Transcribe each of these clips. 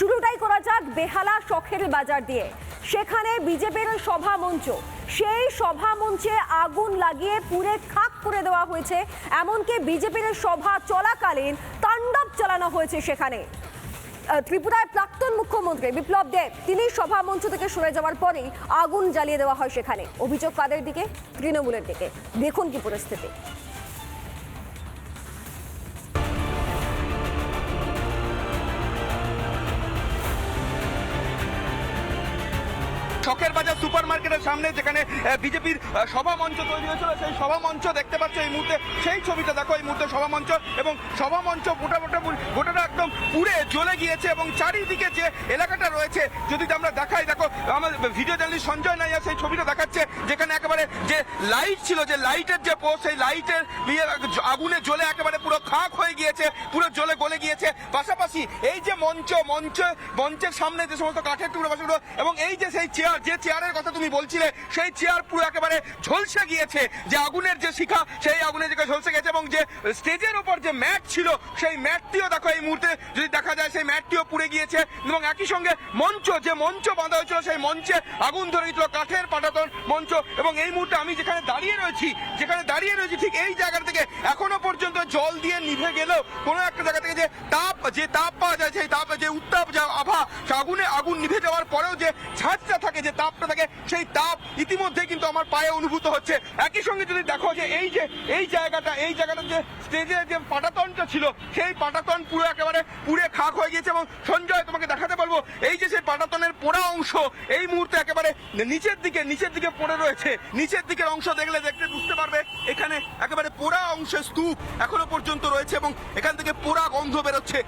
শুরুটাই করা যাক বেহালা শখের বাজার দিয়ে। সেখানে বিজেপির সভা মঞ্চ, সেই সভা মঞ্চে আগুন লাগিয়ে পুড়ে খাক করে দেওয়া হয়েছে। এমনকি বিজেপির সভা চলাকালীন তাণ্ডব চালানো হয়েছে সেখানে। ত্রিপুরার প্রাক্তন মুখ্যমন্ত্রী বিপ্লব দেব তিনি সভা মঞ্চ থেকে সরে যাওয়ার পরেই আগুন জ্বালিয়ে দেওয়া হয় সেখানে। অভিযোগ কাদের দিকে? তৃণমূলের দিকে। দেখুন কি পরিস্থিতি। শখের বাজার সুপার মার্কেটের সামনে যেখানে বিজেপির সভা মঞ্চ তৈরি হয়েছিল, সেই সভা মঞ্চ দেখতে পাচ্ছ এই মুহূর্তে। সেই ছবিটা দেখো, এই মুহূর্তে সভা মঞ্চ এবং সভা মঞ্চ গোটাটা একদম পুড়ে জ্বলে গিয়েছে এবং চারিদিকে যে এলাকাটা রয়েছে যদি আমরা দেখাই, দেখো আমার ভিডিও জার্নালিস্ট সঞ্জয় নাইয়া সেই ছবিটা দেখাচ্ছে যেখানে একেবারে যে লাইট ছিল, যে লাইটের যে পোস্ট, সেই লাইটের আগুনে জ্বলে একেবারে পুরো খাক হয়ে গিয়েছে, পুরো জ্বলে গলে গিয়েছে। পাশাপাশি এই যে মঞ্চের সামনে যে সমস্ত কাঠের টুকরো বাসগুলো এবং এই যে সেই যে চেয়ারের কথা তুমি বলছিলে, সেই চেয়ার পুরো একেবারে ঝলসে গিয়েছে। যে আগুনের যে শিখা, সেই আগুনের দিকে ঝলসে গেছে এবং যে স্টেজের উপর যে ম্যাট ছিল, সেই ম্যাটটিও দেখো এই মুহূর্তে যদি দেখা যায়, সেই ম্যাটটিও পুড়ে গিয়েছে। এবং একই সঙ্গে মঞ্চ বাঁধা হয়েছিল, সেই মঞ্চে আগুন ধরে গেছিল, কাঠের পাটাতন মঞ্চ। এবং এই মুহূর্তে আমি যেখানে দাঁড়িয়ে রয়েছি ঠিক এই জায়গা থেকে এখনো পর্যন্ত জল দিয়ে নিভে গেলেও কোনো একটা জায়গা থেকে যে তাপ পাওয়া যায়, সেই তাপ, যে উত্তাপ, যে আভা, আগুন নিভে যাওয়ার পরেও যে ঝাঁজটা থাকে, যে তাপটা থাকে, সেই তাপ ইতিমধ্যে কিন্তু আমার পায়ে অনুভূত হচ্ছে। একই সঙ্গে যদি দেখো যে এই জায়গাটা যে স্টেজের যে পাটাতনটা ছিল, সেই পাটাতন পুরো একেবারে পুড়ে খাক হয়ে গিয়েছে। এবং সঞ্জয় তোমাকে দেখাতে পারবো এই যে সেই পাটাতনের পোড়া অংশ এই মুহূর্তে একেবারে নিচের দিকে পড়ে রয়েছে। নিচের দিকের অংশ দেখতে বুঝতে পারবে এখানে একেবারে পোড়া অংশের স্তূপ এখনো পর্যন্ত রয়েছে এবং এখান থেকে পোড়া গন্ধ বেরোচ্ছে।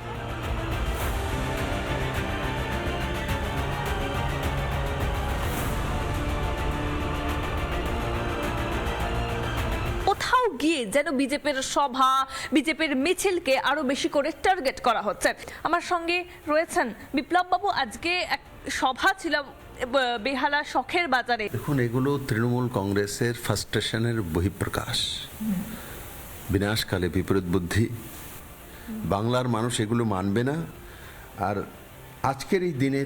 কোথাও গিয়ে যেন বিজেপির সভা, বিজেপির মিছিলকে আরো বেশি করে টার্গেট করা হচ্ছে। আমার সঙ্গে রয়েছেন বিপ্লব বাবু। আজকে এক সভা ছিল বেহালা শখের বাজারে। দেখুন, এগুলো তৃণমূল কংগ্রেসের ফ্রাস্ট্রেশনের বহিঃপ্রকাশ। বিনাশকালে বিপরীত বুদ্ধি। বাংলার মানুষ এগুলো মানবে না। আর আজকের এই দিনে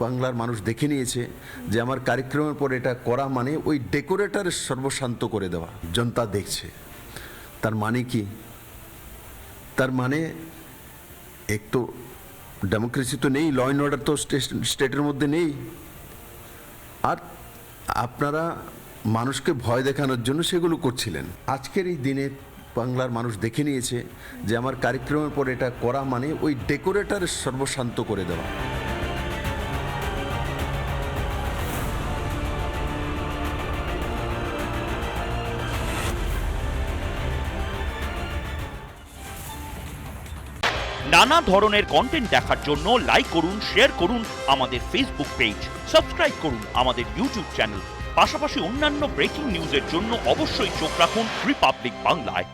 বাংলার মানুষ দেখে নিয়েছে যে আমার কার্যক্রমের পর এটা করা মানে ওই ডেকোরেটরের সর্বশান্ত করে দেওয়া। জনতা দেখছে। তার মানে কি? তার মানে এক তো ডেমোক্রেসি তো নেই, ল অ্যান্ড অর্ডার তো স্টেটের মধ্যে নেই। আর আপনারা মানুষকে ভয় দেখানোর জন্য সেগুলো করছিলেন। আজকের এই দিনে বাংলার মানুষ দেখে নিয়েছে যে আমার কার্যক্রমের পর এটা করা মানে ওই ডেকোরেটরের সর্বশান্ত করে দেওয়া। নানা ধরনের কন্টেন্ট দেখার জন্য লাইক করুন, শেয়ার করুন আমাদের ফেসবুক পেজ, সাবস্ক্রাইব করুন আমাদের ইউটিউব চ্যানেল। পাশাপাশি অন্যান্য ব্রেকিং নিউজের জন্য অবশ্যই চোখ রাখুন রিপাবলিক বাংলায়।